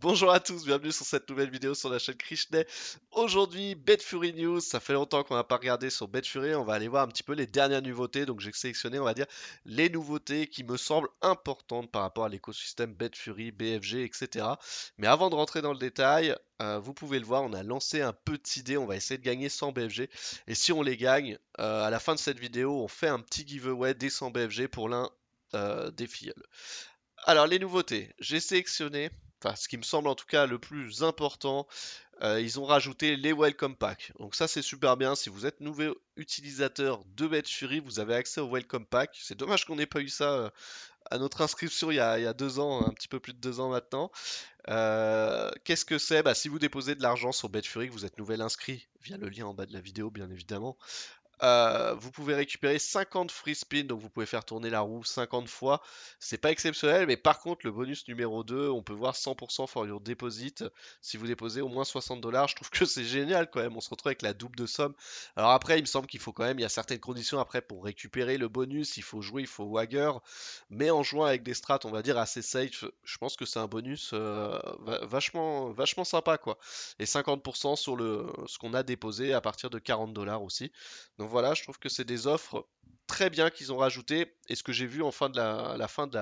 Bonjour à tous, bienvenue sur cette nouvelle vidéo sur la chaîne Krishna. Aujourd'hui, Betfury News, ça fait longtemps qu'on n'a pas regardé sur Betfury, on va aller voir un petit peu les dernières nouveautés. Donc j'ai sélectionné, on va dire, les nouveautés qui me semblent importantes par rapport à l'écosystème Betfury, BFG, etc. Mais avant de rentrer dans le détail, vous pouvez le voir, on a lancé un petit dé, on va essayer de gagner 100 BFG. Et si on les gagne, à la fin de cette vidéo, on fait un petit giveaway des 100 BFG pour l'un des filles. Alors, les nouveautés, j'ai sélectionné, enfin, ce qui me semble en tout cas le plus important, ils ont rajouté les Welcome Pack. Donc ça, c'est super bien. Si vous êtes nouveau utilisateur de BetFury, vous avez accès au Welcome Pack. C'est dommage qu'on n'ait pas eu ça à notre inscription il y a 2 ans, un petit peu plus de 2 ans maintenant. Qu'est-ce que c'est? Bah, si vous déposez de l'argent sur BetFury, que vous êtes nouvel inscrit, via le lien en bas de la vidéo, bien évidemment, vous pouvez récupérer 50 free spin, donc vous pouvez faire tourner la roue 50 fois. C'est pas exceptionnel, mais par contre, le bonus numéro 2, on peut voir 100% for your deposit. Si vous déposez au moins 60 dollars, je trouve que c'est génial quand même. On se retrouve avec la double de somme. Alors après, il me semble qu'il faut quand même, il y a certaines conditions après pour récupérer le bonus. Il faut jouer, il faut Wagger. Mais en jouant avec des strats, on va dire assez safe, je pense que c'est un bonus vachement, vachement sympa quoi. Et 50% sur ce qu'on a déposé à partir de 40 dollars aussi. Donc voilà, je trouve que c'est des offres très bien qu'ils ont rajoutées. Et ce que j'ai vu en fin de la fin de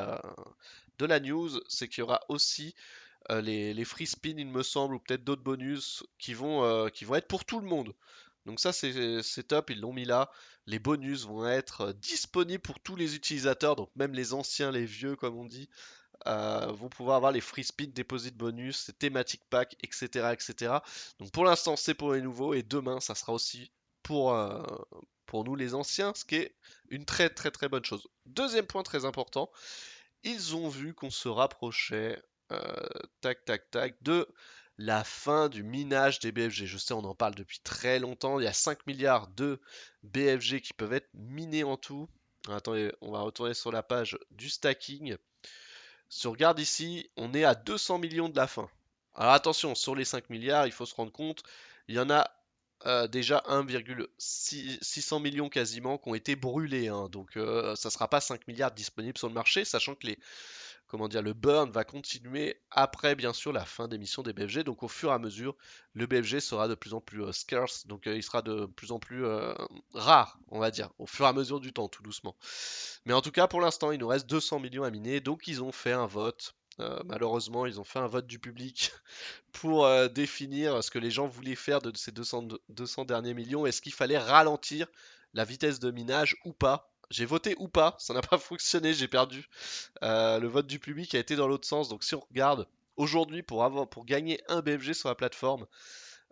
la news, c'est qu'il y aura aussi les free spin, il me semble, ou peut-être d'autres bonus qui vont être pour tout le monde. Donc ça, c'est top, ils l'ont mis là. Les bonus vont être disponibles pour tous les utilisateurs, donc même les anciens, les vieux, comme on dit, vont pouvoir avoir les free spin, deposit bonus, les thématiques pack, etc., etc. Donc pour l'instant, c'est pour les nouveaux, et demain, ça sera aussi pour, euh, pour nous les anciens, ce qui est une très très très bonne chose. Deuxième point très important, ils ont vu qu'on se rapprochait, tac tac tac, de la fin du minage des BFG. Je sais, on en parle depuis très longtemps, il y a 5 milliards de BFG qui peuvent être minés en tout. Attendez, on va retourner sur la page du stacking. Si on regarde ici, on est à 200 millions de la fin. Alors attention, sur les 5 milliards, il faut se rendre compte, il y en a déjà 1,600 millions quasiment qui ont été brûlés, hein. Donc ça ne sera pas 5 milliards disponibles sur le marché, sachant que comment dire, le burn va continuer après bien sûr la fin d'émission des BFG. Donc au fur et à mesure, le BFG sera de plus en plus scarce, donc il sera de plus en plus rare, on va dire, au fur et à mesure du temps, tout doucement. Mais en tout cas, pour l'instant, il nous reste 200 millions à miner, donc ils ont fait un vote. Malheureusement, ils ont fait un vote du public pour définir ce que les gens voulaient faire de ces 200 derniers millions. Est-ce qu'il fallait ralentir la vitesse de minage ou pas? J'ai voté ou pas, ça n'a pas fonctionné, j'ai perdu. Le vote du public a été dans l'autre sens. Donc si on regarde aujourd'hui pour gagner un BFG sur la plateforme,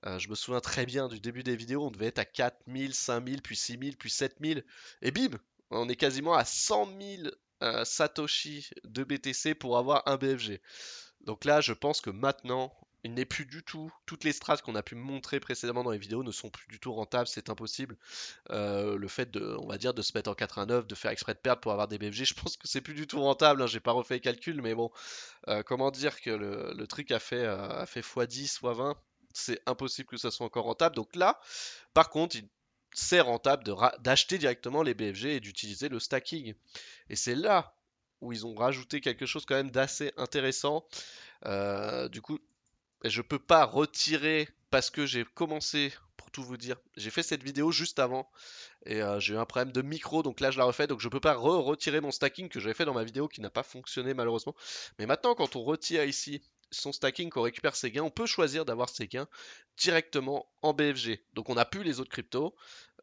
je me souviens très bien du début des vidéos, on devait être à 4000, 5000, puis 6000, puis 7000. Et bim, on est quasiment à 100 000 Satoshi de BTC pour avoir un BFG. Donc là, je pense que maintenant, il n'est plus du tout. Toutes les strats qu'on a pu montrer précédemment dans les vidéos ne sont plus du tout rentables, c'est impossible. Le fait de, on va dire, de se mettre en 89, de faire exprès de perdre pour avoir des BFG, je pense que c'est plus du tout rentable, hein. J'ai pas refait les calculs, mais bon, comment dire que le truc a fait x10, x20, c'est impossible que ça soit encore rentable. Donc là, par contre, c'est rentable d'acheter directement les BFG et d'utiliser le stacking. Et c'est là où ils ont rajouté quelque chose quand même d'assez intéressant. Du coup, je peux pas retirer parce que j'ai commencé, pour tout vous dire, j'ai fait cette vidéo juste avant et j'ai eu un problème de micro, donc là je la refais, donc je peux pas retirer mon stacking que j'avais fait dans ma vidéo qui n'a pas fonctionné malheureusement. Mais maintenant, quand on retire ici son stacking, qu'on récupère ses gains, on peut choisir d'avoir ses gains directement en BFG. Donc on n'a plus les autres cryptos,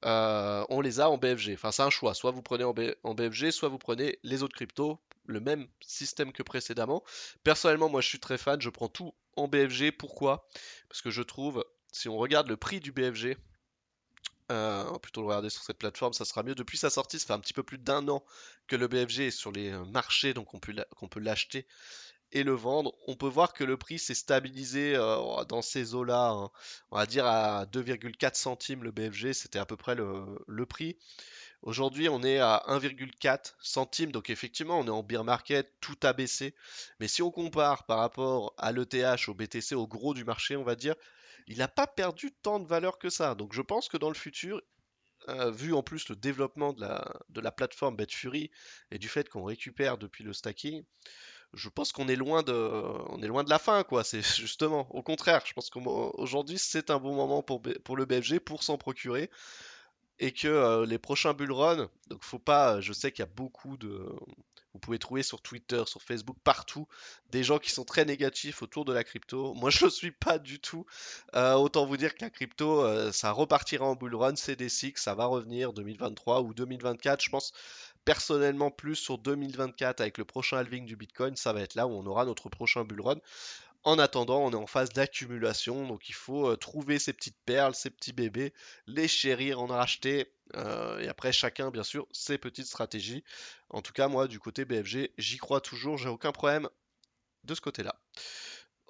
on les a en BFG. Enfin, c'est un choix. Soit vous prenez en BFG, soit vous prenez les autres cryptos, le même système que précédemment. Personnellement, moi je suis très fan, je prends tout en BFG. Pourquoi? Parce que je trouve, si on regarde le prix du BFG, plutôt le regarder sur cette plateforme, ça sera mieux. Depuis sa sortie, ça fait un petit peu plus d'un an que le BFG est sur les marchés, donc qu'on peut l'acheter et le vendre. On peut voir que le prix s'est stabilisé dans ces eaux-là, hein. On va dire à 2,4 centimes le BFG, c'était à peu près le prix. Aujourd'hui, on est à 1,4 centimes, donc effectivement, on est en bear market, tout a baissé. Mais si on compare par rapport à l'ETH, au BTC, au gros du marché, on va dire, il n'a pas perdu tant de valeur que ça. Donc je pense que dans le futur, vu en plus le développement de la plateforme Betfury et du fait qu'on récupère depuis le stacking, je pense qu'on est on est loin de la fin, quoi. C'est justement, au contraire, je pense qu'aujourd'hui, c'est un bon moment pour le BFG pour s'en procurer et que les prochains bull run, donc faut pas, je sais qu'il y a beaucoup de, vous pouvez trouver sur Twitter, sur Facebook, partout, des gens qui sont très négatifs autour de la crypto. Moi, je ne suis pas du tout. Autant vous dire que la crypto, ça repartira en bull run, c'est des cycles, ça va revenir 2023 ou 2024. Je pense personnellement plus sur 2024 avec le prochain halving du Bitcoin, ça va être là où on aura notre prochain bull run. En attendant, on est en phase d'accumulation, donc il faut trouver ces petites perles, ces petits bébés, les chérir, en racheter, et après chacun, bien sûr, ses petites stratégies. En tout cas, moi, du côté BFG, j'y crois toujours, j'ai aucun problème de ce côté-là.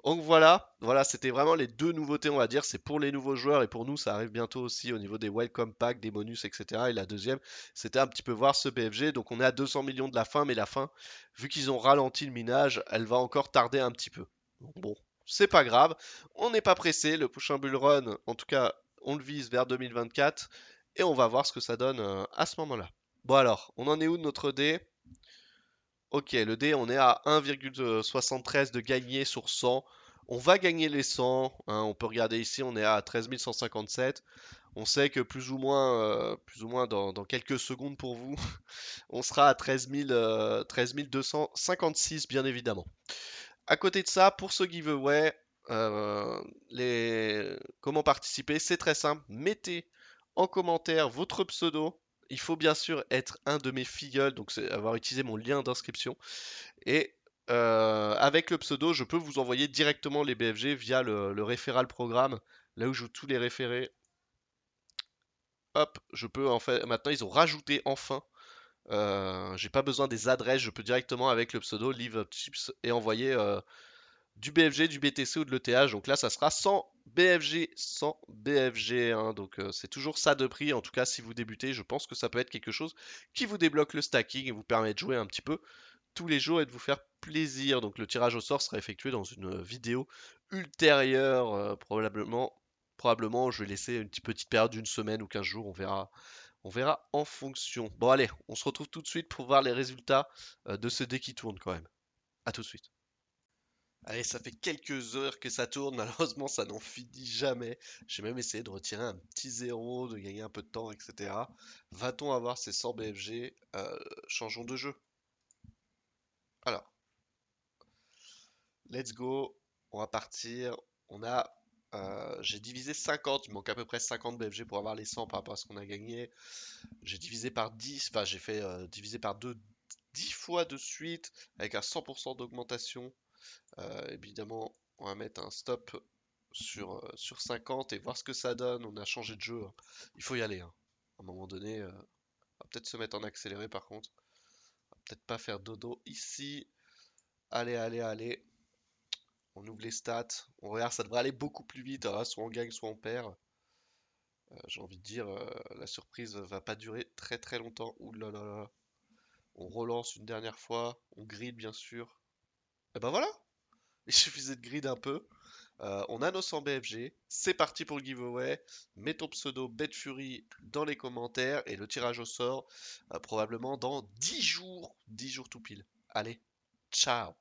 Donc voilà, c'était vraiment les deux nouveautés, on va dire. C'est pour les nouveaux joueurs et pour nous, ça arrive bientôt aussi au niveau des welcome packs, des bonus, etc. Et la deuxième, c'était un petit peu voir ce BFG. Donc on est à 200 millions de la fin, mais la fin, vu qu'ils ont ralenti le minage, elle va encore tarder un petit peu. Donc bon, c'est pas grave. On n'est pas pressé. Le prochain bull run, en tout cas, on le vise vers 2024 et on va voir ce que ça donne à ce moment-là. Bon alors, on en est où de notre dé? Ok, le dé, on est à 1,73 de gagner sur 100. On va gagner les 100, hein, on peut regarder ici, on est à 13 157. On sait que plus ou moins dans quelques secondes pour vous, on sera à 13 256 bien évidemment. À côté de ça, pour ce giveaway, comment participer, c'est très simple. Mettez en commentaire votre pseudo. Il faut bien sûr être un de mes filleuls, donc c'est avoir utilisé mon lien d'inscription. Et avec le pseudo, je peux vous envoyer directement les BFG via le référal programme, là où je joue tous les référés. Hop, je peux en fait. Maintenant, ils ont rajouté enfin. J'ai pas besoin des adresses, je peux directement avec le pseudo Live Chips et envoyer du BFG, du BTC ou de l'ETH. Donc là, ça sera sans BFG, hein. Donc c'est toujours ça de prix. En tout cas, si vous débutez, je pense que ça peut être quelque chose qui vous débloque le stacking et vous permet de jouer un petit peu tous les jours et de vous faire plaisir. Donc le tirage au sort sera effectué dans une vidéo ultérieure, probablement, je vais laisser une petite période d'une semaine ou 15 jours, on verra en fonction. Bon allez, on se retrouve tout de suite pour voir les résultats de ce dé qui tourne quand même. A tout de suite. Allez, ça fait quelques heures que ça tourne, malheureusement ça n'en finit jamais. J'ai même essayé de retirer un petit zéro, de gagner un peu de temps, etc. Va-t-on avoir ces 100 BFG? Changeons de jeu. Alors, let's go. On va partir. J'ai divisé 50. Il manque à peu près 50 BFG pour avoir les 100 par rapport à ce qu'on a gagné. J'ai divisé par 10. Enfin, j'ai fait diviser par 2 10 fois de suite avec un 100% d'augmentation. Évidemment, on va mettre un stop sur 50 et voir ce que ça donne. On a changé de jeu, hein. Il faut y aller, hein. À un moment donné, on va peut-être se mettre en accéléré par contre. On va peut-être pas faire dodo ici. Allez, allez, allez. On ouvre les stats. On regarde, ça devrait aller beaucoup plus vite, hein. Soit on gagne, soit on perd. J'ai envie de dire, la surprise va pas durer très très longtemps. Ouh là là là. On relance une dernière fois. On grid bien sûr. Et ben voilà. Il suffisait de grid un peu. On a nos 100 BFG. C'est parti pour le giveaway. Mets ton pseudo BetFury dans les commentaires et le tirage au sort probablement dans 10 jours. 10 jours tout pile. Allez, ciao.